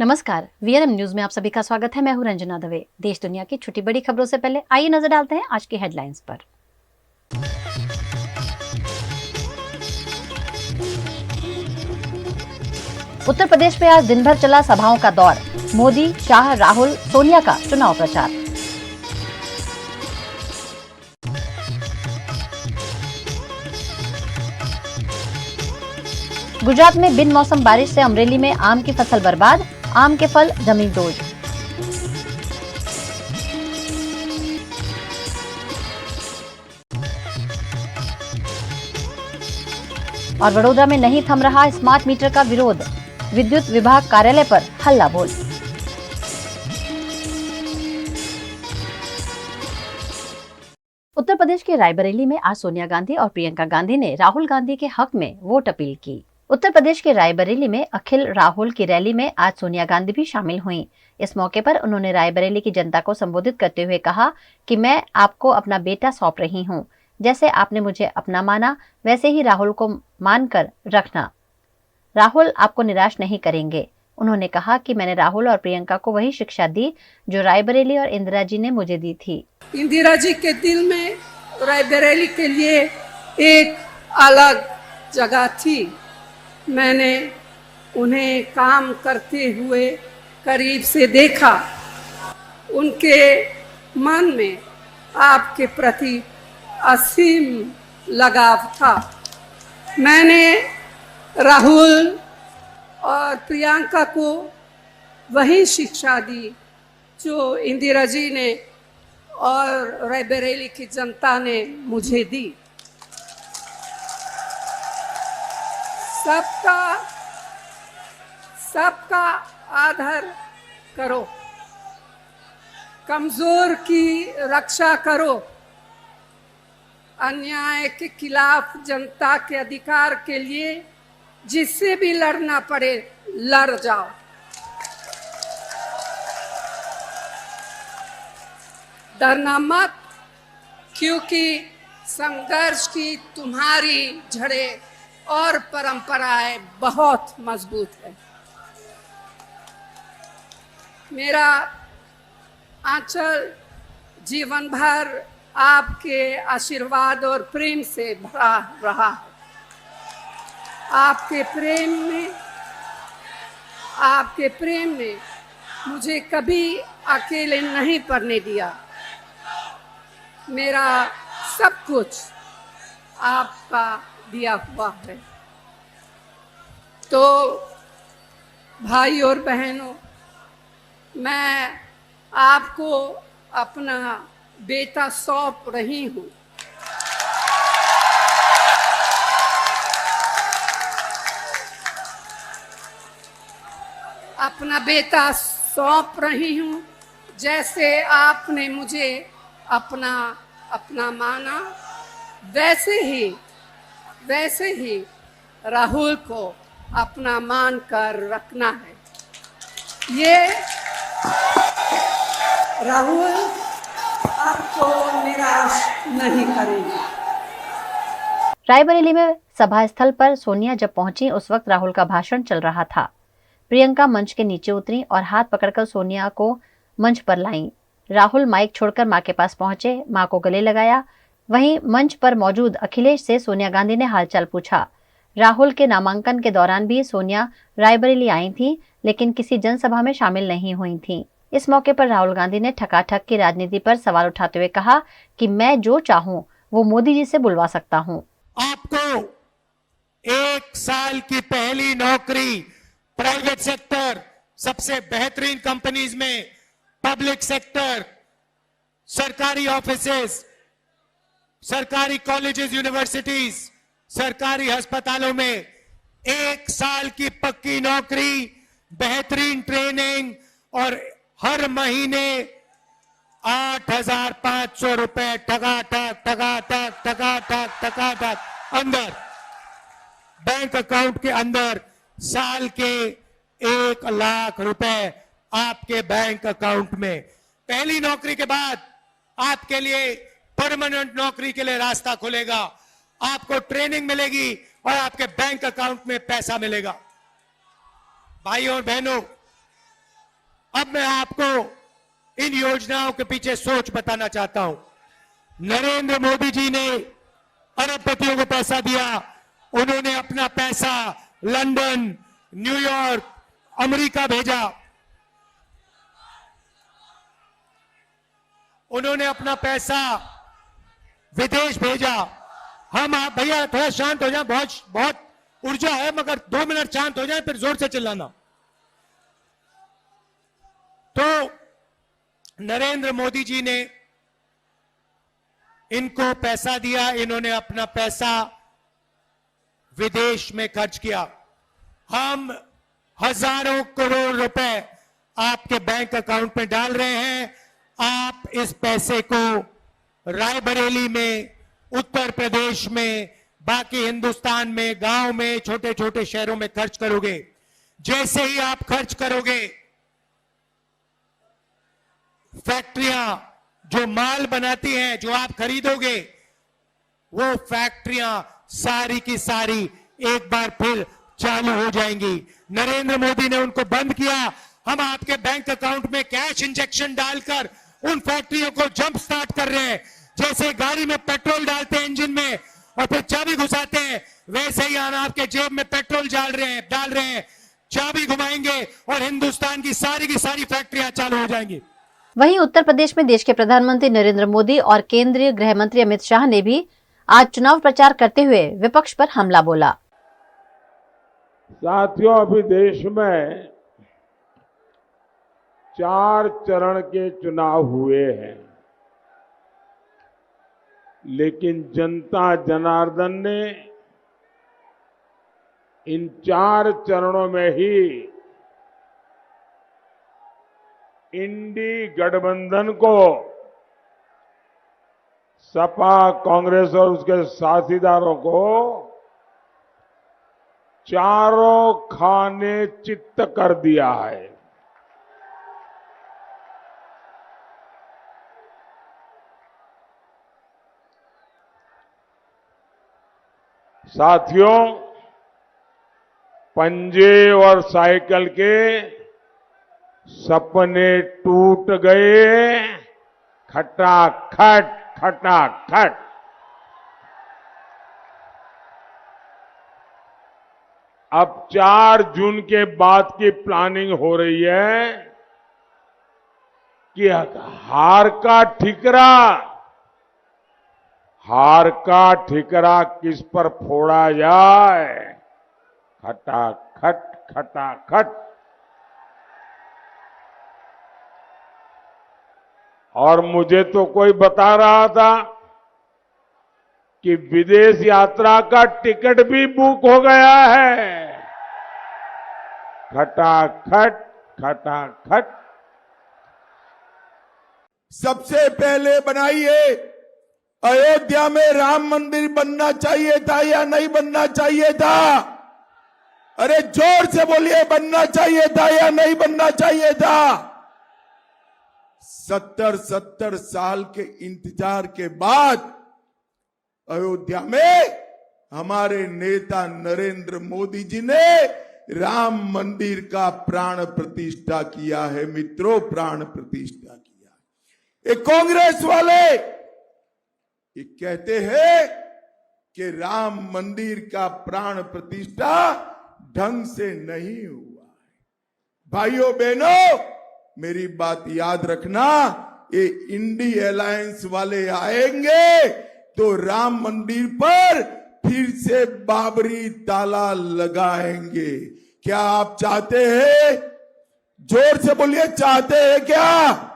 नमस्कार, VRM news में आप सभी का स्वागत है। मैं हूं रंजना दवे। देश दुनिया की छोटी बड़ी खबरों से पहले आइए नजर डालते हैं आज की हेडलाइंस पर। उत्तर प्रदेश में आज दिन भर चला सभाओं का दौर। मोदी, शाह, राहुल, सोनिया का चुनाव प्रचार। गुजरात में बिन मौसम बारिश से अमरेली में आम की फसल बर्बाद, आम के फल जमींदोज। और वडोदरा में नहीं थम रहा स्मार्ट मीटर का विरोध, विद्युत विभाग कार्यालय पर हल्ला बोल। उत्तर प्रदेश के रायबरेली में आज सोनिया गांधी और प्रियंका गांधी ने राहुल गांधी के हक में वोट अपील की। उत्तर प्रदेश के रायबरेली में अखिल राहुल की रैली में आज सोनिया गांधी भी शामिल हुईं। इस मौके पर उन्होंने रायबरेली की जनता को संबोधित करते हुए कहा कि मैं आपको अपना बेटा सौंप रही हूं। जैसे आपने मुझे अपना माना, वैसे ही राहुल को मानकर रखना। राहुल आपको निराश नहीं करेंगे। उन्होंने कहा कि मैंने राहुल और प्रियंका को वही शिक्षा दी जो रायबरेली और इंदिरा जी ने मुझे दी थी। इंदिरा जी के दिल में रायबरेली के लिए एक अलग जगह थी। मैंने उन्हें काम करते हुए करीब से देखा। उनके मन में आपके प्रति असीम लगाव था। मैंने राहुल और प्रियंका को वही शिक्षा दी जो इंदिरा जी ने और रायबरेली की जनता ने मुझे दी। सबका आदर करो, कमजोर की रक्षा करो, अन्याय के खिलाफ जनता के अधिकार के लिए जिससे भी लड़ना पड़े लड़ जाओ। डरना मत, क्योंकि संघर्ष की तुम्हारी जड़ें और परंपराएं बहुत मजबूत है। मेरा आंचल जीवन भर आपके आशीर्वाद और प्रेम से भरा रहा है। आपके प्रेम ने मुझे कभी अकेले नहीं पड़ने दिया। मेरा सब कुछ आपका दिया हुआ है। तो भाई और बहनों, मैं आपको अपना बेटा सौंप रही हूँ। अपना बेटा सौंप रही हूँ। जैसे आपने मुझे अपना माना, वैसे ही राहुल को अपना मान कर रखना है। ये राहुल आपको निराश नहीं करेंगे। रायबरेली में सभा स्थल पर सोनिया जब पहुंची, उस वक्त राहुल का भाषण चल रहा था। प्रियंका मंच के नीचे उतरी और हाथ पकड़कर सोनिया को मंच पर लाईं। राहुल माइक छोड़कर मां के पास पहुंचे, मां को गले लगाया। वहीं मंच पर मौजूद अखिलेश से सोनिया गांधी ने हालचाल पूछा। राहुल के नामांकन के दौरान भी सोनिया रायबरेली आई थीं, लेकिन किसी जनसभा में शामिल नहीं हुई थीं। इस मौके पर राहुल गांधी ने ठकाठक की राजनीति पर सवाल उठाते हुए कहा कि मैं जो चाहूं वो मोदी जी से बुलवा सकता हूं। आपको 1 साल की पहली नौकरी प्राइवेट सेक्टर, सबसे बेहतरीन कंपनीज में, पब्लिक सेक्टर, सरकारी ऑफिसेस, सरकारी कॉलेजेस, यूनिवर्सिटीज, सरकारी अस्पतालों में 1 साल की पक्की नौकरी, बेहतरीन ट्रेनिंग और हर महीने 8,500 रुपए टका अंदर बैंक अकाउंट के अंदर, साल के 1 लाख रुपए आपके बैंक अकाउंट में। पहली नौकरी के बाद आपके लिए परमानेंट नौकरी के लिए रास्ता खुलेगा। आपको ट्रेनिंग मिलेगी और आपके बैंक अकाउंट में पैसा मिलेगा। भाइयों और बहनों, अब मैं आपको इन योजनाओं के पीछे सोच बताना चाहता हूं। नरेंद्र मोदी जी ने अरबपतियों को पैसा दिया। उन्होंने अपना पैसा लंदन, न्यूयॉर्क, अमेरिका भेजा। उन्होंने अपना पैसा विदेश भेजा। हम आप भैया थोड़ा शांत हो जाए, बहुत ऊर्जा है, मगर 2 मिनट शांत हो जाए, फिर जोर से चिल्लाना। तो नरेंद्र मोदी जी ने इनको पैसा दिया, इन्होंने अपना पैसा विदेश में खर्च किया। हम हजारों करोड़ रुपए आपके बैंक अकाउंट में डाल रहे हैं। आप इस पैसे को रायबरेली में, उत्तर प्रदेश में, बाकी हिंदुस्तान में, गांव में, छोटे छोटे शहरों में खर्च करोगे। जैसे ही आप खर्च करोगे, फैक्ट्रियां जो माल बनाती हैं, जो आप खरीदोगे, वो फैक्ट्रियां सारी की सारी एक बार फिर चालू हो जाएंगी। नरेंद्र मोदी ने उनको बंद किया। हम आपके बैंक अकाउंट में कैश इंजेक्शन डालकर उन फैक्ट्रियों को जंप स्टार्ट कर रहे हैं। जैसे गाड़ी में पेट्रोल डालते हैं इंजन में और फिर चाबी घुसाते हैं, वैसे ही हम आपके जेब में पेट्रोल डाल रहे हैं, चाबी घुमाएंगे और हिंदुस्तान की सारी फैक्ट्रियां चालू हो जाएंगी। वहीं उत्तर प्रदेश में देश के प्रधानमंत्री नरेंद्र मोदी और केंद्रीय गृह मंत्री अमित शाह ने भी आज चुनाव प्रचार करते हुए विपक्ष पर हमला बोला। साथियों, अभी देश में 4 चरण के चुनाव हुए हैं, लेकिन जनता जनार्दन ने इन 4 चरणों में ही इंडी गठबंधन को, सपा, कांग्रेस और उसके साथीदारों को चारों खाने चित्त कर दिया है। साथियों, पंजे और साइकिल के सपने टूट गए, खटाखट खटाखट। अब 4 जून के बाद की प्लानिंग हो रही है कि हार का ठिकरा किस पर फोड़ा जाए। खटाखट खटाखट। और मुझे तो कोई बता रहा था कि विदेश यात्रा का टिकट भी बुक हो गया है। खटाखट खटाखट। सबसे पहले बनाइए, अयोध्या में राम मंदिर बनना चाहिए था या नहीं बनना चाहिए था? अरे जोर से बोलिए, बनना चाहिए था या नहीं बनना चाहिए था? 70 साल के इंतजार के बाद अयोध्या में हमारे नेता नरेंद्र मोदी जी ने राम मंदिर का प्राण प्रतिष्ठा किया है। मित्रों, प्राण प्रतिष्ठा किया। ये कांग्रेस वाले ये कहते हैं कि राम मंदिर का प्राण प्रतिष्ठा ढंग से नहीं हुआ है। भाइयों बहनों, मेरी बात याद रखना, ये इंडी अलायंस वाले आएंगे तो राम मंदिर पर फिर से बाबरी ताला लगाएंगे। क्या आप चाहते हैं? जोर से बोलिए, चाहते हैं क्या?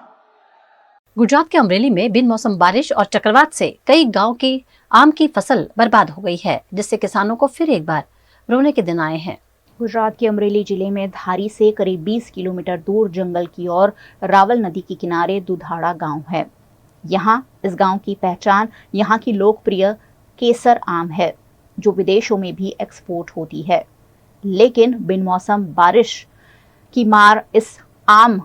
गुजरात के अमरेली में बिन मौसम बारिश और चक्रवात से कई गांव की आम की फसल बर्बाद हो गई है, जिससे किसानों को फिर एक बार रोने के दिन आए हैं। गुजरात के अमरेली जिले में धारी से करीब 20 किलोमीटर दूर जंगल की ओर रावल नदी के किनारे दुधाड़ा गांव है। यहाँ इस गांव की पहचान यहाँ की लोकप्रिय केसर आम है, जो विदेशों में भी एक्सपोर्ट होती है। लेकिन बिन मौसम बारिश की मार इस आम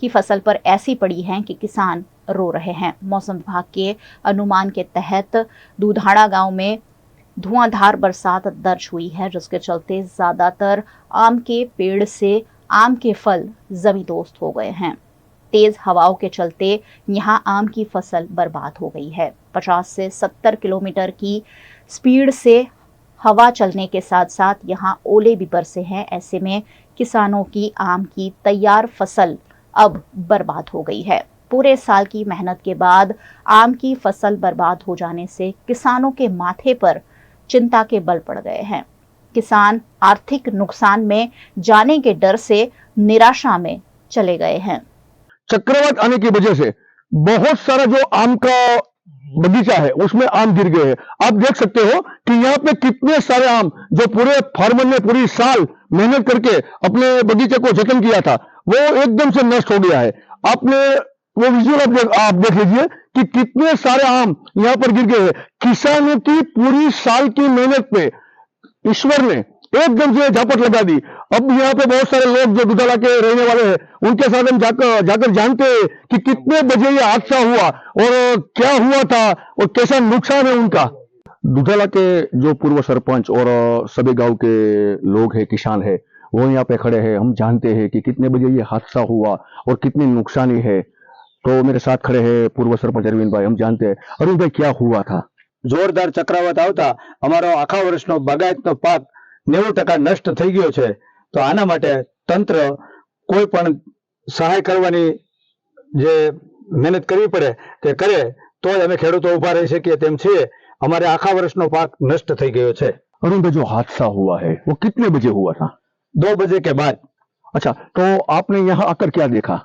की फसल पर ऐसी पड़ी है कि किसान रो रहे हैं। मौसम विभाग के अनुमान के तहत दुधाड़ा गांव में धुआंधार बरसात दर्ज हुई है, जिसके चलते ज्यादातर आम के पेड़ से आम के फल जमींदोस्त हो गए हैं। तेज हवाओं के चलते यहाँ आम की फसल बर्बाद हो गई है। 50 से 70 किलोमीटर की स्पीड से हवा चलने के साथ साथ यहाँ ओले भी बरसे हैं। ऐसे में किसानों की आम की तैयार फसल अब बर्बाद हो गई है। पूरे साल की मेहनत के बाद आम की फसल बर्बाद हो जाने से किसानों के माथे पर चिंता के बल पड़ गए हैं। किसान आर्थिक नुकसान में जाने के डर से निराशा में चले गए हैं। चक्रवात आने की वजह से बहुत सारा जो आम का बगीचा है उसमें आम गिर गए हैं। आप देख सकते हो कि यहाँ पे कितने सारे आम जो पूरे फार्मर ने पूरी साल मेहनत करके अपने बगीचे को जतन किया था वो एकदम से नष्ट हो गया है। आपने वो विजुअल आप देख लीजिए कि कितने सारे आम यहाँ पर गिर गए हैं। किसानों की पूरी साल की मेहनत पे ईश्वर ने एकदम से झापट लगा दी। अब यहाँ पे बहुत सारे लोग जो दुधाला के रहने वाले हैं उनके साथ हम जाकर जानते हैं कि कितने बजे ये हादसा हुआ और क्या हुआ था और कैसा नुकसान है उनका। दुधाला के जो पूर्व सरपंच और सभी गांव के लोग हैं, किसान है, वो यहाँ पे खड़े हैं। हम जानते हैं कि कितने बजे ये हादसा हुआ और कितनी नुकसानी है। तो मेरे साथ खड़े हैं पूर्व सरपंच अरविंद भाई। हम जानते हैं अरविंद भाई क्या हुआ था। जोरदार चक्रवात आवता अमारो आखा वर्षनो बागायतनो पाक 90% नष्ट થઈ ગયો છે। તો આના માટે તંત્ર કોઈ પણ સહાય કરવાની જે મહેનત કરવી પડે તે કરે તો જ અમે ખેડૂતો ઊભા રહી શકીએ તેમ છીએ। અમારે આખા વર્ષનો પાક नष्ट થઈ ગયો છે। अरुण भाई जो हादसा हुआ है वो कितने बजे हुआ था? 2 बजे के बाद। अच्छा, तो आपने यहाँ आकर क्या देखा?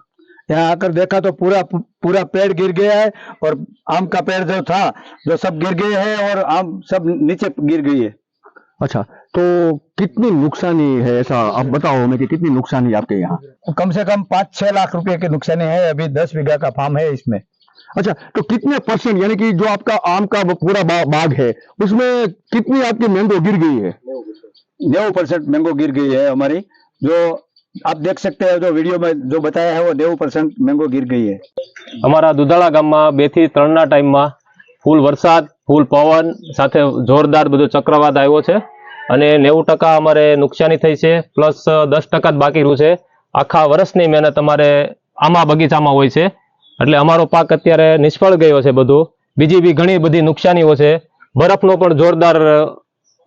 यहाँ आकर देखा तो पूरा पेड़ गिर गया है और आम का पेड़ जो था जो सब गिर गए हैं और आम सब नीचे गिर गई है। अच्छा, तो कितनी नुकसानी है ऐसा आप बताओ हमें कि कितनी नुकसानी है आपके यहाँ? कम से कम 5-6 लाख रुपए की नुकसानी है। अभी 10 बीघा का फार्म है इसमें। अच्छा, तो कितने परसेंट यानी कि जो आपका आम का पूरा बाग है उसमें कितनी आपकी मैंगो गिर गई है? 90% मैंगो गिर गई है हमारी। जो आप देख सकते हैं जो वीडियो में जो बताया है वो 90% मैंगो गिर गई है। અમારા દુધાળા ગામમાં 2 થી 3 ના ટાઈમમાં ફૂલ વરસાદ, ફૂલ પવન સાથે જોરદાર બધો ચક્રવાત આવ્યો છે અને 90% અમારે નુકસાની થઈ છે, પ્લસ 10% જ બાકી રહ્યું છે। આખા વર્ષની મહેનત અમારે આમાં બગીચામાં હોય છે એટલે અમારો પાક અત્યારે નિષ્ફળ ગયો છે બધો। બીજી બી ઘણી બધી નુકસાનીઓ છે। બરફનો પણ જોરદાર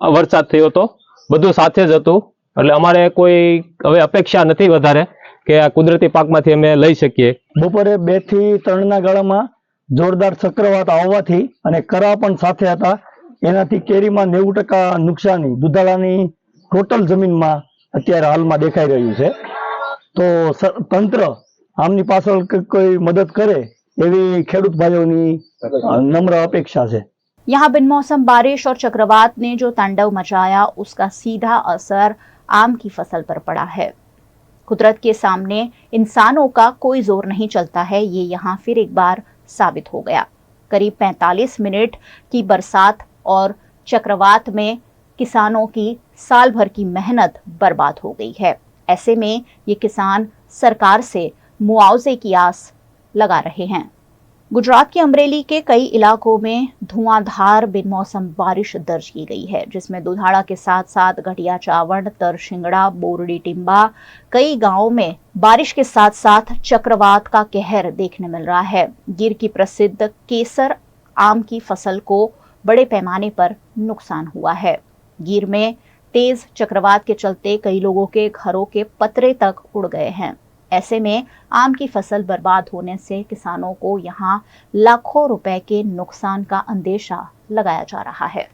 વરસાદ થયો હતો, બધું સાથે જ હતું એટલે અમારે કોઈ હવે અપેક્ષા નથી વધારે કે આ કુદરતી પાકમાંથી અમે લઈ શકીએ। બપોરે 2 થી 3 ના ગાળામાં જોરદાર ચક્રવાત આવવાથી અને કરા પણ સાથે હતા એનાથી કેરીમાં 90% નુકસાની દુધાળાની ટોટલ જમીનમાં અત્યારે હાલમાં દેખાઈ રહ્યું છે। તો તંત્ર આમની પાછળ કોઈ મદદ કરે એવી ખેડૂત ભાઈઓની નમ્ર અપેક્ષા છે। यहाँ बिनमौसम बारिश और चक्रवात ने जो तांडव मचाया उसका सीधा असर आम की फसल पर पड़ा है। कुदरत के सामने इंसानों का कोई जोर नहीं चलता है, ये यहाँ फिर एक बार साबित हो गया। करीब 45 मिनट की बरसात और चक्रवात में किसानों की साल भर की मेहनत बर्बाद हो गई है। ऐसे में ये किसान सरकार से मुआवजे की आस लगा रहे हैं। गुजरात के अमरेली के कई इलाकों में धुआंधार बिनमौसम बारिश दर्ज की गई है, जिसमें दुधाड़ा के साथ साथ घटिया चावड़, तरशिंगड़ा, बोरडी टिम्बा कई गांवों में बारिश के साथ साथ चक्रवात का कहर देखने मिल रहा है। गिर की प्रसिद्ध केसर आम की फसल को बड़े पैमाने पर नुकसान हुआ है। गिर में तेज चक्रवात के चलते कई लोगों के घरों के पतरे तक उड़ गए हैं। ऐसे में आम की फसल बर्बाद होने से किसानों को यहाँ लाखों रुपए के नुकसान का अंदेशा लगाया जा रहा है।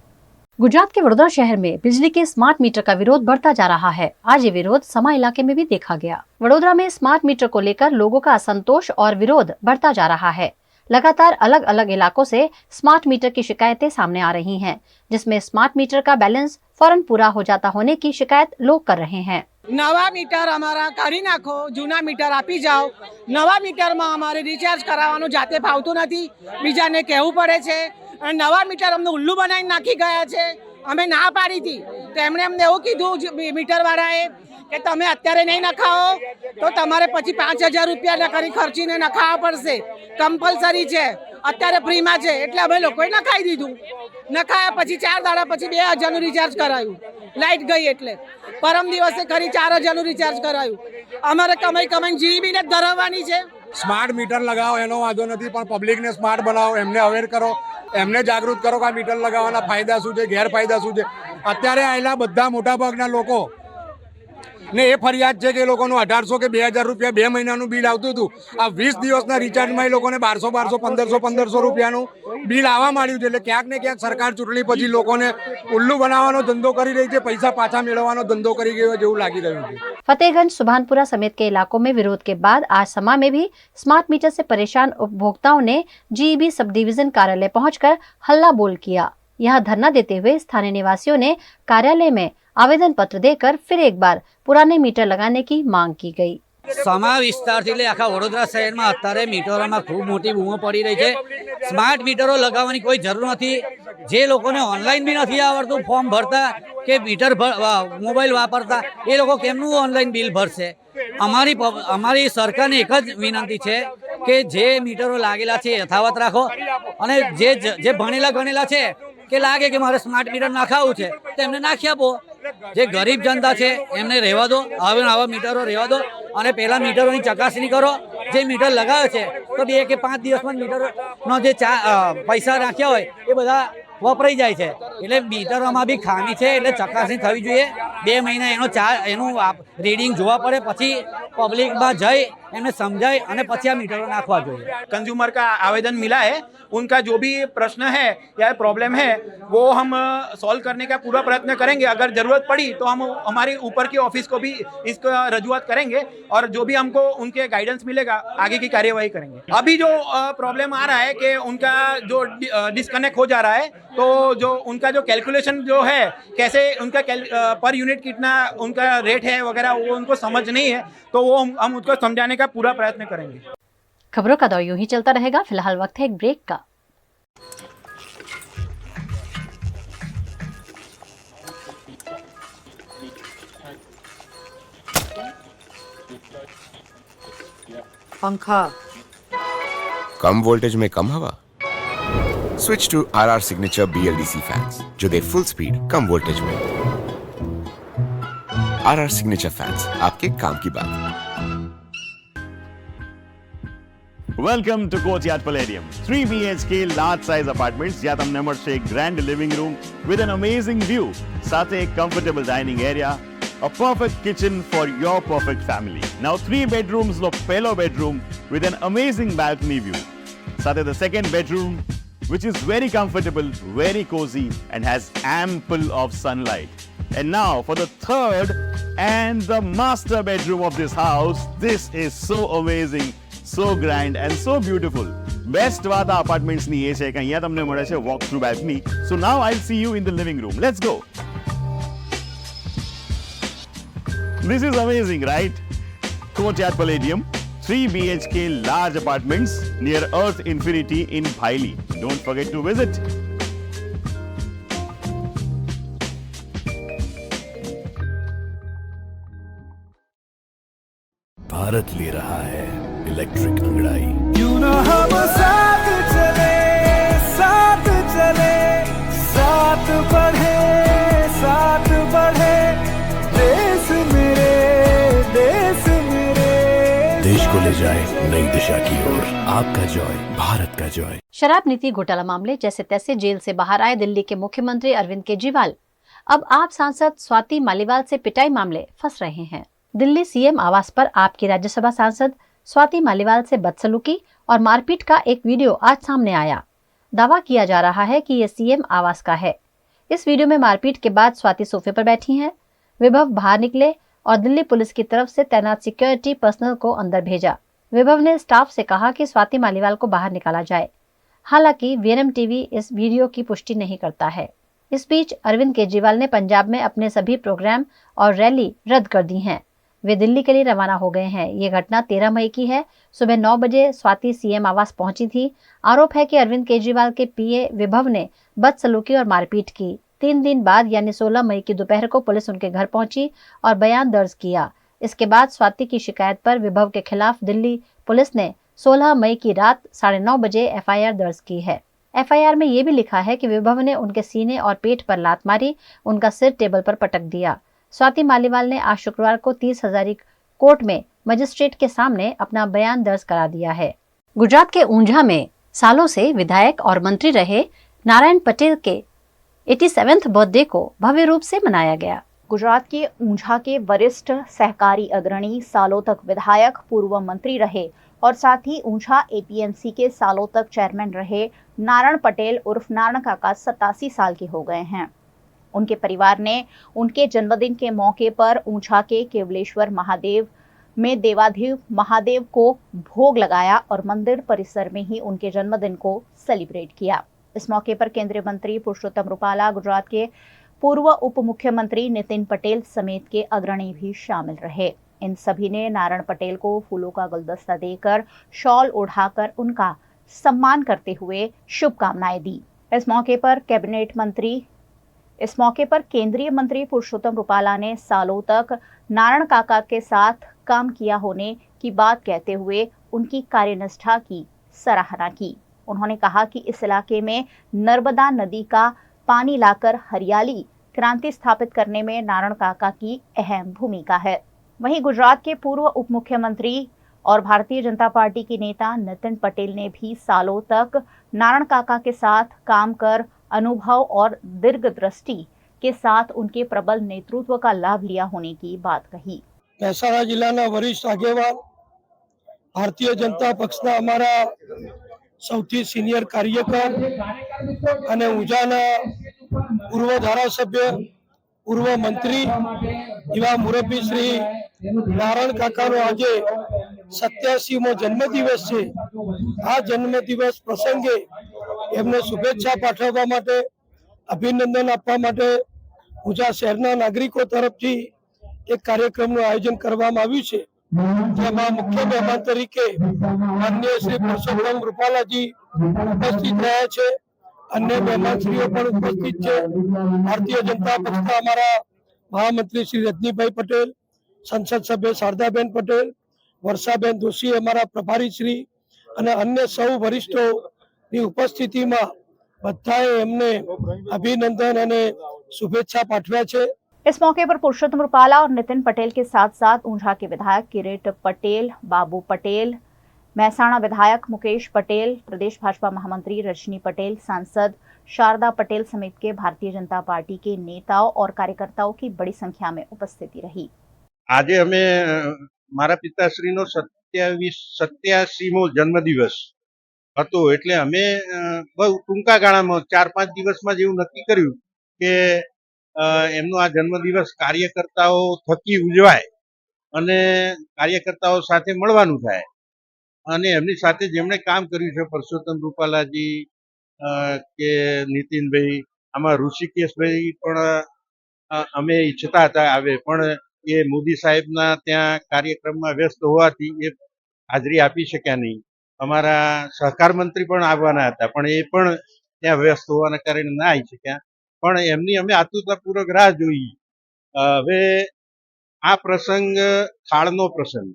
गुजरात के वडोदरा शहर में बिजली के स्मार्ट मीटर का विरोध बढ़ता जा रहा है। आज ये विरोध समा इलाके में भी देखा गया। वडोदरा में स्मार्ट मीटर को लेकर लोगों का असंतोष और विरोध बढ़ता जा रहा है। लगातार अलग अलग इलाकों से स्मार्ट मीटर की शिकायतें सामने आ रही हैं, जिसमें स्मार्ट मीटर का बैलेंस फौरन पूरा हो जाता होने की शिकायत लोग कर रहे हैं। नवा मीटर अमारा काढी नाखो, जूना मीटर आपी जाओ। नवा मीटर में अमारे रिचार्ज कराववानुं जाते फावतुं नथी, बीजाने कहेवुं पड़े छे। अने नवा मीटर अमने उल्लू बनावीने नाखी गया छे। अमे ना पाड़ी थी तो एमणे अमने एवुं कीधुं मीटर वाळाए के तमे अत्यारे नहीं नखाओ तो तमारे पछी 5000 रुपया नकारी खर्चीने नखावा पड़शे, कम्पलसरी छे। अत्यारे फ्री में छे एटले अमे लोकोए नखाई दीधुं। નખાયા પછી 4 દાડા પછી 2000નું રિચાર્જ કરાયું, લાઇટ ગઈ એટલે. પરમ દિવસે ખરી 4000નું રિચાર્જ કરાયું. અમારે કમાઈને જીબી ને ધરાવવાની છે. સ્માર્ટ મીટર લગાવો એનો વાંધો નથી, પણ પબ્લિકને સ્માર્ટ બનાવો, એમને અવેર કરો, એમને જાગૃત કરો કે આ મીટર લગાવવાના ફાયદા શું છે, ગેરફાયદા શું છે. અત્યારે આવેલા બધા મોટાભાગના લોકો ને એ ફરિયાદ છે કે એ લોકોનું 1800 કે 2000 રૂપિયા 2 મહિનાનું બિલ આવતું હતું. આ 20 દિવસના રિચાર્જમાં એ લોકોને 1200 1500 રૂપિયાનું બિલ આવવા માંડ્યું છે. એટલે ક્યાંક ને ક્યાંક સરકાર ચૂંટણી પછી લોકોને ઉલ્લુ બનાવવાનો ધંધો કરી રહી છે, પૈસા પાછા મેળવવાનો ધંધો કરી ગયો જેવું લાગી રહ્યું છે. फतेहगंज सुभानपुरा समेत के इलाकों में विरोध के बाद आज समा में भी स्मार्ट मीटर से परेशान उपभोक्ताओं ने जीईबी सब डिवीजन कार्यालय पहुंचकर हल्ला बोल किया। यहाँ धरना देते हुए स्थानीय निवासियों ने कार्यालय में आवेदन पत्र देकर फिर एक बार पुराने मीटर लगाने की मांग की गई। સમા વિસ્તારથી એટલે આખા વડોદરા શહેરમાં અત્યારે મીટરોમાં ખૂબ મોટી બૂમો પડી રહી છે. સ્માર્ટ મીટરો લગાવવાની કોઈ જરૂર નથી. જે લોકોને ઓનલાઈન બી નથી આવડતું ફોર્મ ભરતા કે મીટર મોબાઈલ વાપરતા, એ લોકો કેમનું ઓનલાઈન બિલ ભરશે? અમારી સરકારને એક જ વિનંતી છે કે જે મીટરો લાગેલા છે યથાવત રાખો, અને જે ભણેલા ગણેલા છે કે લાગે કે મારે સ્માર્ટ મીટર નાખાવું છે તેમને નાખી આપો. જે ગરીબ જનતા છે એમને રહેવા દો, આવા મીટરો રહેવા દો, અને પહેલા મીટરોની ચકાસણી કરો. જે મીટર લગાવે છે તો 2 કે 5 દિવસમાં મીટરનો જે પૈસા નાખ્યા હોય એ બધા વપરાઈ જાય છે. એટલે મીટરોમાં બી ખામી છે, એટલે ચકાસણી થવી જોઈએ. 2 મહિના એનું રીડિંગ જોવા પડે, પછી પબ્લિકમાં જઈ એમને समझाए અને પછી આ મીટરો નાખવા જોઈએ. कंज्यूमर का आवेदन मिला है, उनका जो भी प्रश्न है या प्रॉब्लम है वो हम सॉल्व करने का पूरा प्रयत्न करेंगे. अगर ज़रूरत पड़ी तो हम हमारी ऊपर की ऑफिस को भी इसका रजूआत करेंगे, और जो भी हमको उनके गाइडेंस मिलेगा आगे की कार्यवाही करेंगे. अभी जो प्रॉब्लम आ रहा है कि उनका जो डिस्कनेक्ट हो जा रहा है, तो जो उनका जो कैलकुलेशन जो है कैसे उनका पर यूनिट कितना उनका रेट है वगैरह वो उनको समझ नहीं है, तो वो हम उसको समझाने का पूरा प्रयत्न करेंगे. खबरों का दौर यूं ही चलता रहेगा। फिलहाल वक्त है एक ब्रेक का। पंखा कम वोल्टेज में कम हवा, switch to RR signature BLDC fans जो दे फुल स्पीड कम वोल्टेज में। RR सिग्नेचर फैंस, आपके काम की बात। Welcome to Courtyard Palladium. 3 BHK large size apartments જ્યાં તમને મળશે એક grand living room with an amazing view, સાથે એક comfortable dining area, a perfect kitchen for your perfect family. Now 3 bedrooms નો પહેલો bedroom with an amazing balcony view. સાથે the second bedroom which is very comfortable, very cozy and has ample of sunlight. And now for the third and the master bedroom of this house. This is so amazing, so grand and so beautiful. Best વાત આ apartments ની એ છે કે અહીંયા તમને મળે છે walk through balcony. So now I'll see you in the living room. Let's go. This is amazing, right? Courtyard Palladium, 3 BHK large apartments near Earth Infinity in Bhaili. Don't forget to visit. Bharat ले रहा है electric अंगड़ाई। क्यों ना हम साथ चले, साथ चले, साथ बढ़े, साथ बढ़े, देश मेरे, देश मेरे। देश को ले जाए नई दिशा की ओर, आपका जॉय, भारत का जॉय। शराब नीति घोटाला मामले जैसे तैसे जेल से बाहर आए दिल्ली के मुख्यमंत्री अरविंद केजरीवाल अब आप सांसद स्वाति मालीवाल से पिटाई मामले फंस रहे हैं। दिल्ली सीएम आवास पर आपकी राज्यसभा सांसद स्वाति मालीवाल से बदसलूकी और मारपीट का एक वीडियो आज सामने आया। दावा किया जा रहा है कि यह सीएम आवास का है। इस वीडियो में मारपीट के बाद स्वाति सोफे पर बैठी हैं। विभव बाहर निकले और दिल्ली पुलिस की तरफ से तैनात सिक्योरिटी पर्सनल को अंदर भेजा। विभव ने स्टाफ से कहा कि स्वाति मालीवाल को बाहर निकाला जाए। हालांकि वीएनएम टीवी इस वीडियो की पुष्टि नहीं करता है। इस बीच अरविंद केजरीवाल ने पंजाब में अपने सभी प्रोग्राम और रैली रद्द कर दी हैं। वे दिल्ली के लिए रवाना हो गए हैं। ये घटना 13 मई की है। सुबह 9 बजे स्वाति सीएम आवास पहुंची थी। आरोप है कि अरविंद केजरीवाल के पीए विभव ने बदसलूकी और मारपीट की। 3 दिन बाद यानी 16 मई की दोपहर को पुलिस उनके घर पहुंची और बयान दर्ज किया। इसके बाद स्वाति की शिकायत पर विभव के खिलाफ दिल्ली पुलिस ने 16 मई की रात 9:30 बजे FIR दर्ज की है। एफआईआर में ये भी लिखा है कि विभव ने उनके सीने और पेट पर लात मारी, उनका सिर टेबल पर पटक दिया। स्वाति मालीवाल ने आज शुक्रवार को 30 हजारी कोर्ट में मजिस्ट्रेट के सामने अपना बयान दर्ज करा दिया है। गुजरात के ऊंझा में सालों से विधायक और मंत्री रहे नारायण पटेल के 87वें बर्थडे को भव्य रूप से मनाया गया। गुजरात के ऊंझा के वरिष्ठ सहकारी अग्रणी, सालों तक विधायक, पूर्व मंत्री रहे और साथ ही ऊंझा एपीएमसी के सालों तक चेयरमैन रहे नारायण पटेल उर्फ नारायण काका 87 साल के हो गए हैं। उनके परिवार ने उनके जन्मदिन के मौके पर ऊंझा के केवलेश्वर महादेव में देवाधिदेव महादेव को भोग लगाया और मंदिर परिसर में ही उनके जन्मदिन को सेलिब्रेट किया। इस मौके पर केंद्रीय मंत्री पुरुषोत्तम रूपाला, गुजरात के पूर्व उप मुख्यमंत्री नितिन पटेल समेत के अग्रणी भी शामिल रहे। इन सभी ने नारायण पटेल को फूलों का गुलदस्ता देकर, शॉल ओढ़ाकर उनका सम्मान करते हुए शुभकामनाएं दी। इस मौके पर केंद्रीय मंत्री पुरुषोत्तम रूपाला ने सालों तक नारायण काका के साथ काम किया होने की बात कहते हुए उनकी कार्यनिष्ठा की सराहना की। उन्होंने कहा कि इस इलाके में नर्मदा नदी का पानी लाकर हरियाली क्रांति स्थापित करने में नारायण काका की अहम भूमिका है। वहीं गुजरात के पूर्व उप मुख्यमंत्री और भारतीय जनता पार्टी के नेता नितिन पटेल ने भी सालों तक नारायण काका के साथ काम कर अनुभव और दीर्घदृष्टि के साथ उनके प्रबल नेतृत्व का लाभ लिया होने की बात कही। મહેસાણા જિલ્લાના વરિષ્ઠ આગેવાન, ભારતીય જનતા પક્ષના અમારા સૌથી સિનિયર કાર્યકર અને ઊંઝાના પૂર્વ ધારાસભ્ય, પૂર્વ મંત્રી એવા મુરબ્બી શ્રી નારાયણ કાકાનો આજે 87મો જન્મદિવસ છે। આ જન્મદિવસ પ્રસંગે એમને શુભેચ્છા પાઠવવા માટે, અભિનંદન આપવા માટે ઊંઝા શહેરના નાગરિકો તરફથી એક કાર્યક્રમનું આયોજન કરવામાં આવ્યું છે, જેમાં મુખ્ય મહેમાન તરીકે માનનીય શ્રી પુરુષોત્તમ રૂપાલાજી ઉપસ્થિત રહ્યા છે। અન્ય મહેમાનશ્રીઓ પણ ઉપસ્થિત છે। ભારતીય જનતા પક્ષના અમારા મહામંત્રી શ્રી રજનીભાઈ પટેલ, સંસદ સભ્ય શારદાબેન પટેલ, વર્ષાબેન દોશી અમારા પ્રભારી શ્રી અને अन्य સૌ વરિષ્ઠોની ઉપસ્થિતિમાં બધાએ એમને અભિનંદન અને શુભેચ્છા પાઠવ્યા છે। इस मौके पर पुरुषोत्तम रूपाला और नितिन पटेल के साथ साथ ऊंझा के विधायक किरीट पटेल, बाबू पटेल, महसाणा विधायक मुकेश पटेल, प्रदेश भाजपा महामंत्री रजनी पटेल, सांसद शारदा पटेल समेत के भारतीय जनता पार्टी के नेताओं और कार्यकर्ताओं की बड़ी संख्या में उपस्थिति रही। આજે અમે મારા પિતાશ્રીનો 87મો જન્મદિવસ હતો, એટલે અમે બહુ ટૂંકા ગાળામાં 4-5 દિવસમાં જેવું નક્કી કર્યું કે એમનો આ જન્મદિવસ કાર્યકર્તાઓ થકી ઉજવાય અને કાર્યકર્તાઓ સાથે મળવાનું થાય અને એમની સાથે જેમણે કામ કર્યું છે પરસોત્તમ રૂપાલાજી કે નીતિનભાઈ, આમાં ઋષિકેશભાઈ પણ અમે ઈચ્છતા હતા આવે, પણ એ મોદી સાહેબના ત્યાં કાર્યક્રમમાં વ્યસ્ત હોવાથી એ હાજરી આપી શક્યા નહીં। અમારા સહકાર મંત્રી પણ આવવાના હતા, પણ એ પણ ત્યાં વ્યસ્ત હોવાના કારણે ના આવી શક્યા, પણ એમની અમે આતુરતાપૂર્વક રાહ જોઈ। હવે આ પ્રસંગ થાળનો પ્રસંગ,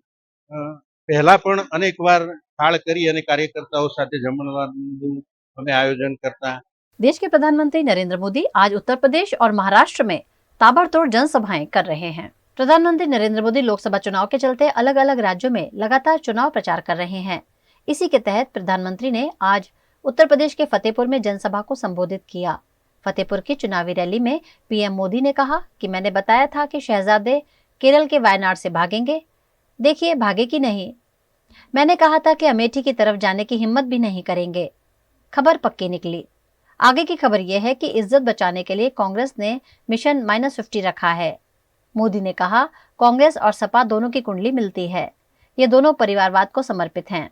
પહેલા પણ અનેકવાર થાળ કરી અને કાર્યકર્તાઓ સાથે જમણવારનું અમે આયોજન કરતા। देश के प्रधानमंत्री नरेंद्र मोदी आज उत्तर प्रदेश और महाराष्ट्र में ताबड़तोड़ जनसभाएं कर रहे हैं। प्रधानमंत्री नरेंद्र मोदी लोकसभा चुनाव के चलते अलग अलग राज्यों में लगातार चुनाव प्रचार कर रहे हैं। इसी के तहत प्रधानमंत्री ने आज उत्तर प्रदेश के फतेहपुर में जनसभा को संबोधित किया। फतेहपुर की चुनावी रैली में पीएम मोदी ने कहा कि मैंने बताया था कि शहजादे केरल के वायनाड से भागेंगे, देखिए भागे कि नहीं। मैंने कहा था कि अमेठी की तरफ जाने की हिम्मत भी नहीं करेंगे। खबर पक्की निकली। आगे की खबर यह है कि इज्जत बचाने के लिए कांग्रेस ने मिशन -50 रखा है। मोदी ने कहा, कांग्रेस और सपा दोनों की कुंडली मिलती है, ये दोनों परिवारवाद को समर्पित हैं,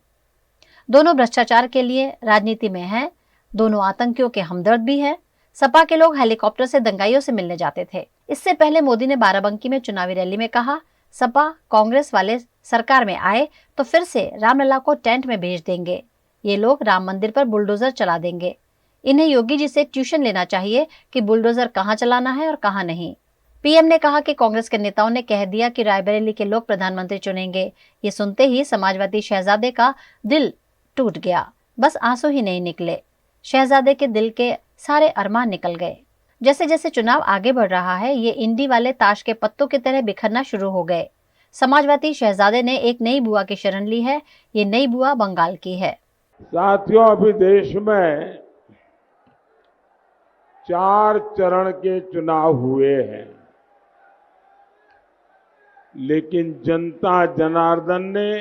दोनों भ्रष्टाचार के लिए राजनीति में हैं, दोनों आतंकियों के हमदर्द भी हैं। सपा के लोग हेलीकॉप्टर से दंगाइयों से मिलने जाते थे। इससे पहले मोदी ने बाराबंकी में चुनावी रैली में कहा, सपा कांग्रेस वाले सरकार में आए तो फिर से रामलला को टेंट में भेज देंगे, ये लोग राम मंदिर पर बुलडोजर चला देंगे। इन्हें योगी जी से ट्यूशन लेना चाहिए कि बुलडोजर कहां चलाना है और कहां नहीं। पीएम ने कहा कि कांग्रेस के नेताओं ने कह दिया कि रायबरेली के लोग प्रधानमंत्री चुनेंगे। ये सुनते ही समाजवादी शहजादे का दिल टूट गया, बस आंसू ही नहीं निकले। शहजादे के दिल के सारे अरमान निकल गए। जैसे जैसे चुनाव आगे बढ़ रहा है, ये इंडी वाले ताश के पत्तों की तरह बिखरना शुरू हो गए। समाजवादी शहजादे ने एक नई बुआ की शरण ली है। ये नई बुआ बंगाल की है। साथियों, अभी देश में 4 चरण के चुनाव हुए हैं, लेकिन जनता जनार्दन ने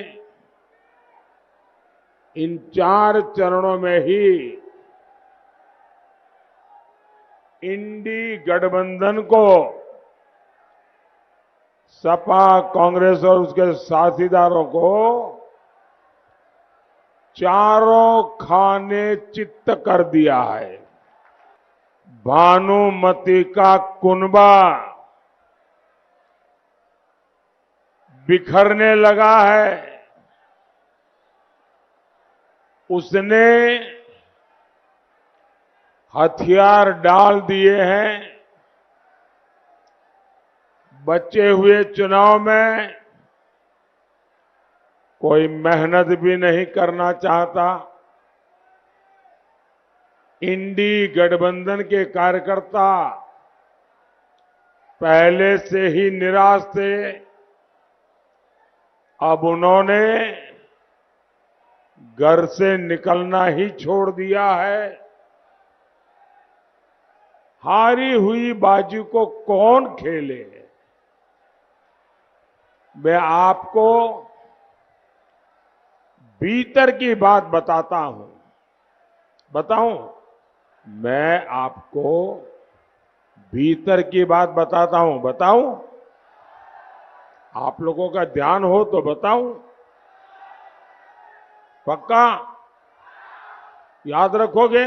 इन 4 चरणों में ही इंडी गठबंधन को, सपा, कांग्रेस और उसके साथीदारों को चारों खाने चित्त कर दिया है। भानुमति का कुनबा बिखरने लगा है। उसने हथियार डाल दिए हैं। बचे हुए चुनाव में कोई मेहनत भी नहीं करना चाहता। इंडी गठबंधन के कार्यकर्ता पहले से ही निराश थे। अब उन्होंने घर से निकलना ही छोड़ दिया है। हारी हुई बाजी को कौन खेले? मैं आपको भीतर की बात बताता हूं। बताऊं? मैं आपको भीतर की बात बताता हूं। बताऊं? आप लोगों का ध्यान हो तो बताऊं। पक्का याद रखोगे?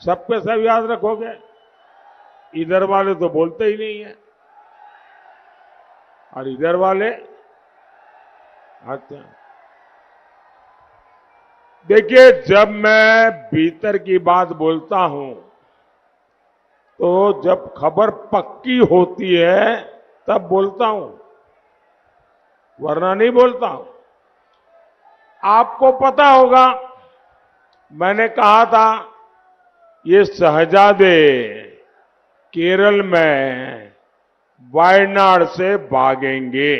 सब पे सब याद रखोगे? इधर वाले तो बोलते ही नहीं है, और इधर वाले अच्छा। देखिए, जब मैं भीतर की बात बोलता हूं तो जब खबर पक्की होती है तब बोलता हूं, वरना नहीं बोलता हूं। आपको पता होगा, मैंने कहा था ये शहजादे केरल में वायनाड से भागेंगे।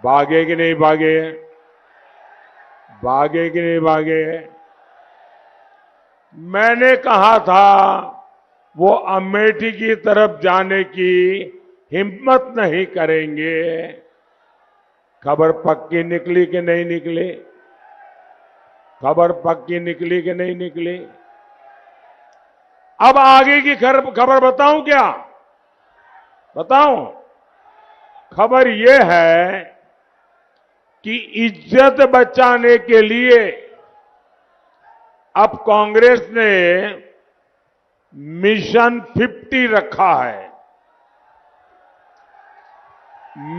भागे कि नहीं भागे? भागे कि नहीं भागे? मैंने कहा था वो अमेठी की तरफ जाने की हिम्मत नहीं करेंगे। खबर पक्की निकली कि नहीं निकली? खबर पक्की निकली कि नहीं निकली? अब आगे की खबर बताऊं क्या? बताऊं? खबर यह है कि इज्जत बचाने के लिए अब कांग्रेस ने मिशन 50 रखा है।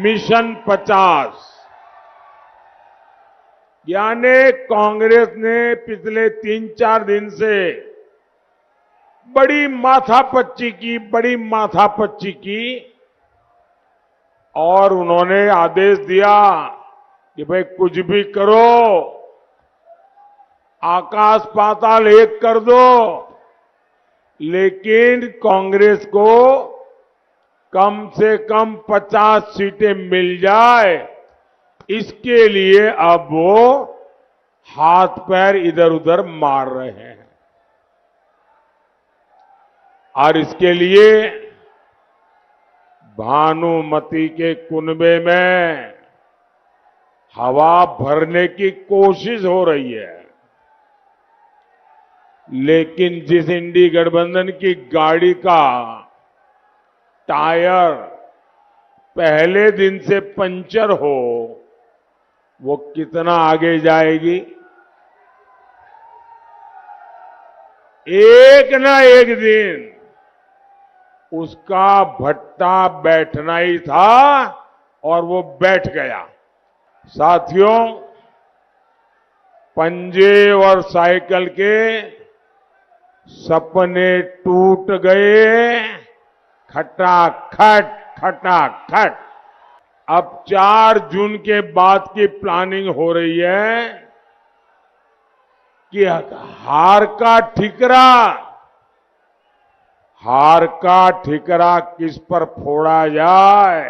मिशन 50 यानी कांग्रेस ने पिछले 3-4 दिन से बड़ी माथापच्ची की और उन्होंने आदेश दिया कि भाई कुछ भी करो, आकाश पाताल एक कर दो, लेकिन कांग्रेस को कम से कम 50 सीटें मिल जाए, इसके लिए अब वो हाथ पैर इधर उधर मार रहे हैं। और इसके लिए भानुमति के कुनबे में हवा भरने की कोशिश हो रही है। लेकिन जिस इंडी गठबंधन की गाड़ी का टायर पहले दिन से पंचर हो, वो कितना आगे जाएगी? एक ना एक दिन उसका भट्टा बैठना ही था, और वो बैठ गया। साथियों, पंजे और साइकिल के सपने टूट गए, खटाखट खटाखट। अब 4 जून के बाद की प्लानिंग हो रही है। कि हार का ठिकरा किस पर फोड़ा जाए,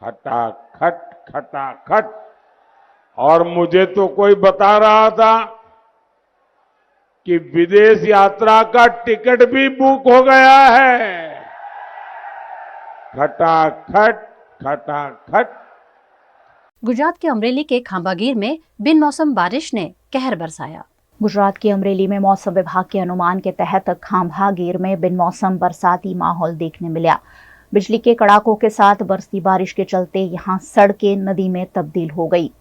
खटाखट खटाखट। और मुझे तो कोई बता रहा था कि विदेश यात्रा का टिकट भी बुक हो गया है, खटाखट खटाखट। गुजरात के अमरेली के खांभागीर में बिन मौसम बारिश ने कहर बरसाया। गुजरात के अमरेली में मौसम विभाग के अनुमान के तहत खांभागीर में बिन मौसम बरसाती माहौल देखने मिला। बिजली के कड़ाकों के साथ बरसती बारिश के चलते यहां सड़कें नदी में तब्दील हो गई।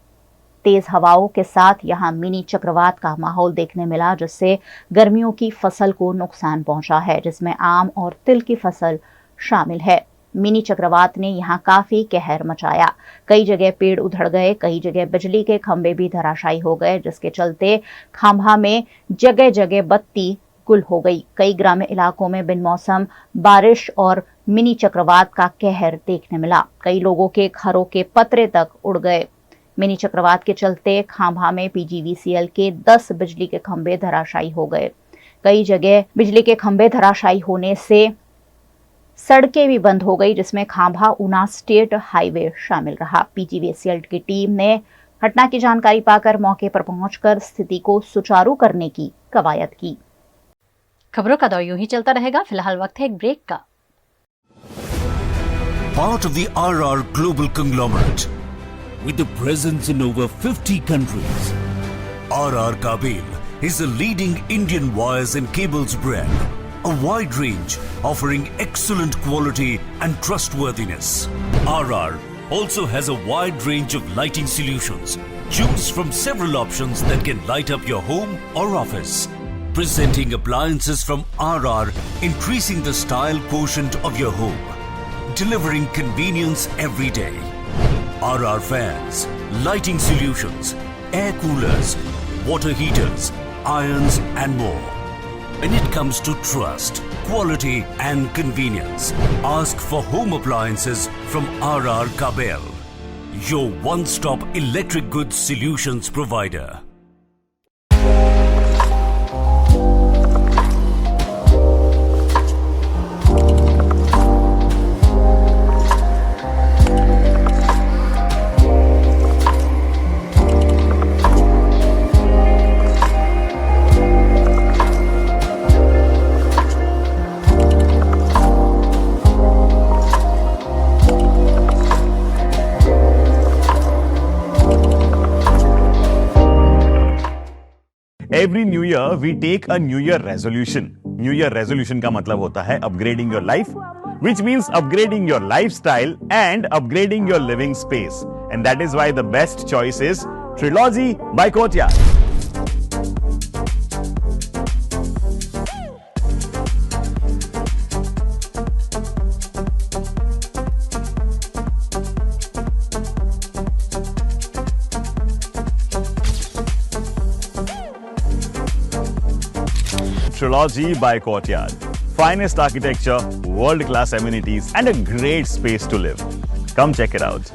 तेज हवाओं के साथ यहां मिनी चक्रवात का माहौल देखने मिला, जिससे गर्मियों की फसल को नुकसान पहुंचा है, जिसमें आम और तिल की फसल शामिल है। मिनी चक्रवात ने यहां काफी कहर मचाया। कई जगह पेड़ उधड़ गए, कई जगह बिजली के खंभे भी धराशायी हो गए, जिसके चलते खांभा में जगह जगह बत्ती गुल हो गई। कई ग्रामीण इलाकों में बिन मौसम बारिश और मिनी चक्रवात का कहर देखने मिला। कई लोगों के घरों के पतरे तक उड़ गए। मिनी चक्रवात के चलते खांभा में पीजीवीसीएल के 10 बिजली के खंभे धराशायी हो गए। कई जगह बिजली के खंभे धराशायी होने से सड़कें भी बंद हो गई, जिसमें खांभा ऊना स्टेट हाईवे शामिल रहा। पीजीवीसीएल की टीम ने घटना की जानकारी पाकर मौके पर पहुंचकर स्थिति को सुचारू करने की कवायद की। खबरों का दौर यूं ही चलता रहेगा। फिलहाल वक्त है एक ब्रेक का। Part of the RR Global Conglomerate with a presence in over 50 countries, RR Kabel is a leading Indian wires and cables brand. A wide range offering excellent quality and trustworthiness. RR also has a wide range of lighting solutions. Choose from several options that can light up your home or office. Presenting appliances from RR, increasing the style quotient of your home. Delivering convenience every day. RR fans, lighting solutions, air coolers, water heaters, irons and more. When it comes to trust, quality and convenience, ask for home appliances from RR Kabel, your one-stop electric goods solutions provider. Every new year we take a new year resolution. New year resolution का मतलब होता है upgrading your life, which means upgrading your lifestyle and upgrading your living space. And that is why the best choice is Trilogy by Courtyard. Trilogy by Courtyard. Finest architecture, world-class amenities and a great space to live. Come check it out.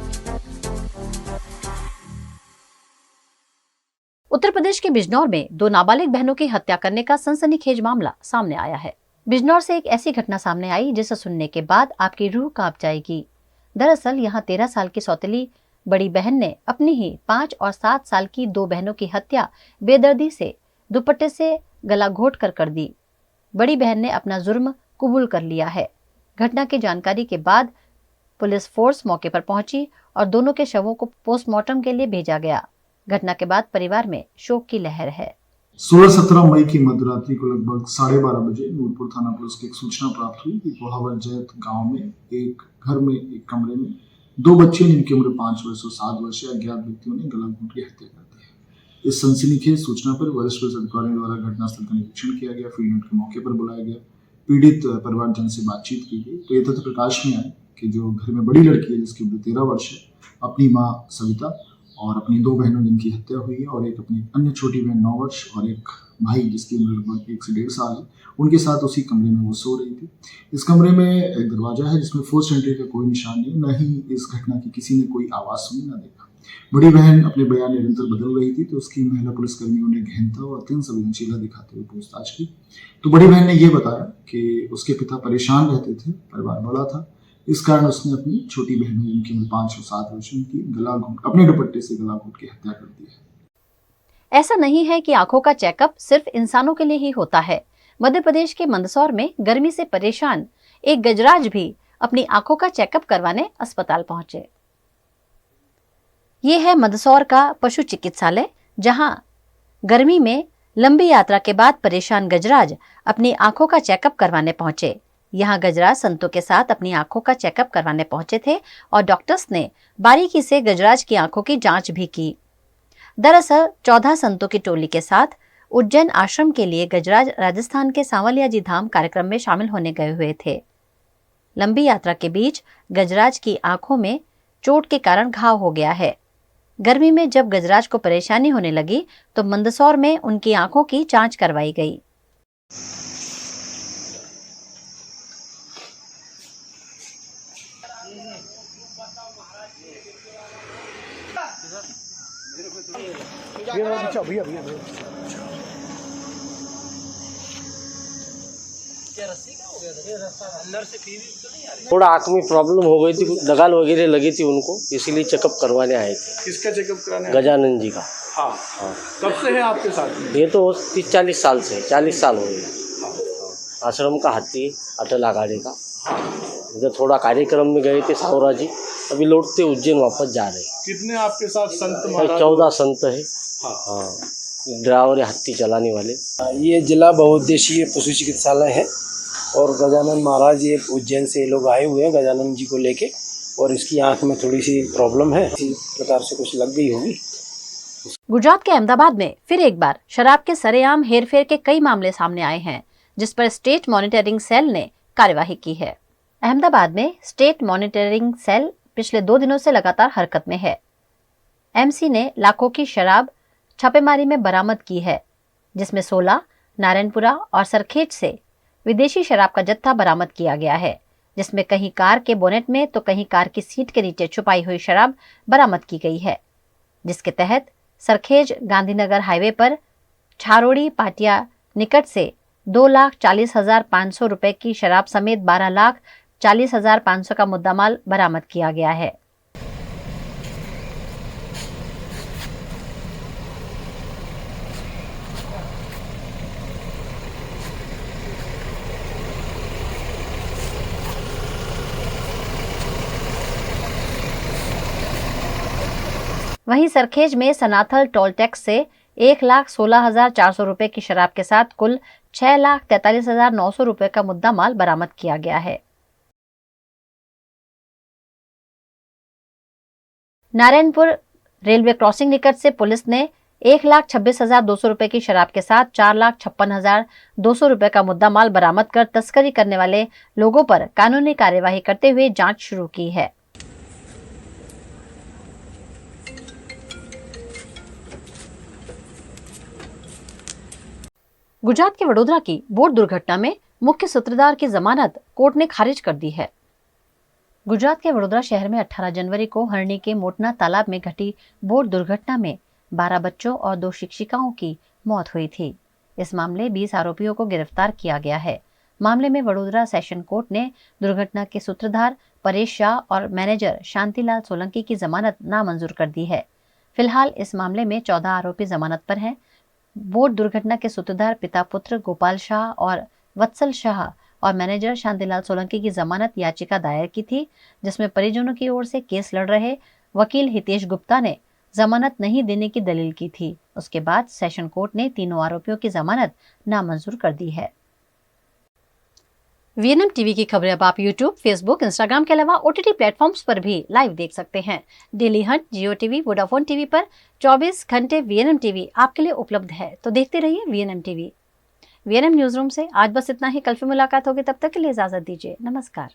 Uttar Pradesh के बिजनौर में 2 नाबालिग बहनों की हत्या करने का सनसनीखेज मामला सामने आया है। बिजनौर से एक ऐसी घटना सामने आई जिसे सुनने के बाद आपकी रूह कांप जाएगी। दरअसल यहाँ 13 साल की सौतेली बड़ी बहन ने अपनी ही 5 और 7 साल की 2 बहनों की हत्या बेदर्दी से दुपट्टे से गला घोट कर दी। बड़ी बहन ने अपना जुर्म कबूल कर लिया है। घटना की जानकारी के बाद पुलिस फोर्स मौके पर पहुंची और दोनों के शवों को पोस्टमार्टम के लिए भेजा गया। घटना के बाद परिवार में शोक की लहर है। 16-17 मई की मध्यरात्रि को लगभग 12:30 बजे नूरपुर थाना पुलिस की एक सूचना प्राप्त हुई कि पोहावर जैत गांव में एक घर में एक कमरे में 2 बच्चे जिनकी उम्र 5 वर्ष और 7 वर्ष है अज्ञात व्यक्तियों ने गला घोट की हत्या कर दी है। इस सनसनीखेज सूचना पर वरिष्ठ पुलिस अधिकारियों द्वारा घटनास्थल का निरीक्षण किया गया। फील्ड यूनिट के मौके पर बुलाया गया। पीड़ित परिवारजन से बातचीत की गई तो ये तथ्य प्रकाश में आया कि जो घर में बड़ी लड़की है जिसकी उम्र 13 वर्ष है, अपनी माँ सविता और अपनी 2 बहनों जिनकी हत्या हुई है और एक अपनी अन्य छोटी बहन 9 वर्ष और एक भाई जिसकी उम्र लगभग 1 से 1.5 साल है, उनके साथ उसी कमरे में वो सो रही थी। इस कमरे में एक दरवाजा है जिसमें फोर्स एंट्री का कोई निशान नहीं, न ही इस घटना की किसी ने कोई आवाज सुनी न देखा। बड़ी बहन अपने बयान निरंतर बदल रही थी तो उसकी महिला पुलिसकर्मियों ने गहनता और अत्यंत संवेदनशीलता दिखाते हुए पूछताछ की। तो बड़ी बहन ने यह बताया कि उसके पिता परेशान रहते थे, परिवार बड़ा था, इस कारण उसने अपनी छोटी बहनों जिनकी उम्र 5 और 7 वर्ष की अपने दुपट्टे से गला घोंट के हत्या कर दी है। ऐसा नहीं है कि आंखों का चेकअप सिर्फ इंसानों के लिए ही होता है। मध्य प्रदेश के मंदसौर में गर्मी से परेशान एक गजराज भी अपनी आंखों का चेकअप करवाने अस्पताल पहुंचे। ये है मंदसौर का पशु चिकित्सालय, जहां गर्मी में लंबी यात्रा के बाद परेशान गजराज अपनी आंखों का चेकअप करवाने पहुंचे। यहां गजराज संतों के साथ अपनी आंखों का चेकअप करवाने पहुंचे थे और डॉक्टर्स ने बारीकी से गजराज की आंखों की जांच भी की। दरअसल 14 संतों की टोली के साथ उज्जैन आश्रम के लिए गजराज राजस्थान के सांवलिया जी धाम कार्यक्रम में शामिल होने गए हुए थे। लंबी यात्रा के बीच गजराज की आंखों में चोट के कारण घाव हो गया है। गर्मी में जब गजराज को परेशानी होने लगी तो मंदसौर में उनकी आंखों की जांच करवाई गई। थोड़ा आंख में प्रॉब्लम हो गई थी, कुछ दगाल वगैरह लगी थी उनको, इसीलिए चेकअप करवाने आए थे। किसका चेकअप कराने? गजानन जी का। हाँ हाँ। कब से है आपके साथ? ये तो 30-40 साल से, 40 साल हो गए। आश्रम का हाथी अटल आघाड़ी का। इधर थोड़ा कार्यक्रम में गए थे सावरा जी, अभी लौटते उज्जैन वापस जा रहे। कितने आपके साथ संत महाराज? 14 संत है। हाँ, ड्राइवर है हाथी चलाने वाले। ये जिला बहुउद्देशीय पशु चिकित्सालय है और गजानन महाराज ये उज्जैन से लोग आए हुए हैं गजानन जी को लेके, और इसकी आंख में थोड़ी सी प्रॉब्लम है, इसी प्रकार से कुछ लग गई होगी। गुजरात के अहमदाबाद में फिर एक बार शराब के सरेआम हेरफेर के कई मामले सामने आए हैं, जिस पर स्टेट मॉनिटरिंग सेल ने कार्यवाही की है। अहमदाबाद में स्टेट मॉनिटरिंग सेल पिछले 2 दिनों से लगातार हरकत में है। एमसी ने लाखों की शराब छापेमारी में बरामद की है, जिसमें 16 नारायणपुरा और सरखेज से विदेशी शराब का जत्था बरामद किया गया है, जिसमें कहीं कार के बोनेट में तो कहीं कार की सीट के नीचे छुपाई हुई शराब बरामद की गई है, जिसके तहत सरखेज गांधीनगर हाईवे पर छारोड़ी पाटिया निकट से 2,40,500 रुपए की शराब समेत 12,40,500 का मुद्दामाल बरामद किया गया है। वहीं सरखेज में सनाथल टोल टैक्स से 1,16,400 रुपए की शराब के साथ कुल 6,43,900 रुपए का मुद्दा माल बरामद किया गया है। नारायणपुर रेलवे क्रॉसिंग निकट से पुलिस ने 1,26,200 रुपए की शराब के साथ 4,56,200 रुपए का मुद्दा माल बरामद कर तस्करी करने वाले लोगों पर कानूनी कार्यवाही करते हुए जांच शुरू की है। गुजरात के वडोदरा की बोट दुर्घटना में मुख्य सूत्रधार की जमानत कोर्ट ने खारिज कर दी है। गुजरात के वडोदरा शहर में 18 जनवरी को हरणी के मोटना तालाब में घटी बोट दुर्घटना में 12 बच्चों और 2 शिक्षिकाओं की मौत हुई थी। इस मामले 20 आरोपियों को गिरफ्तार किया गया है। मामले में वडोदरा सेशन कोर्ट ने दुर्घटना के सूत्रधार परेश शाह और मैनेजर शांतिलाल सोलंकी की जमानत नामंजूर कर दी है। फिलहाल इस मामले में 14 आरोपी जमानत पर हैं। बोट दुर्घटना के सूत्रधार पिता पुत्र गोपाल शाह और वत्सल शाह और मैनेजर शांतिलाल सोलंकी की जमानत याचिका दायर की थी, जिसमें परिजनों की ओर से केस लड़ रहे वकील हितेश गुप्ता ने जमानत नहीं देने की दलील की थी। उसके बाद सेशन कोर्ट ने तीनों आरोपियों की जमानत नामंजूर कर दी है। वीएनएम टीवी की खबरें अब आप यूट्यूब, फेसबुक, इंस्टाग्राम के अलावा ओटीटी प्लेटफॉर्म्स पर भी लाइव देख सकते हैं। डेली हंट, जियो टीवी, वोडाफोन टीवी पर 24 घंटे वीएनएम टीवी आपके लिए उपलब्ध है, तो देखते रहिए VNM TV. VNM news room से आज बस इतना ही। कल फिर मुलाकात होगी, तब तक के लिए इजाजत दीजिए। नमस्कार।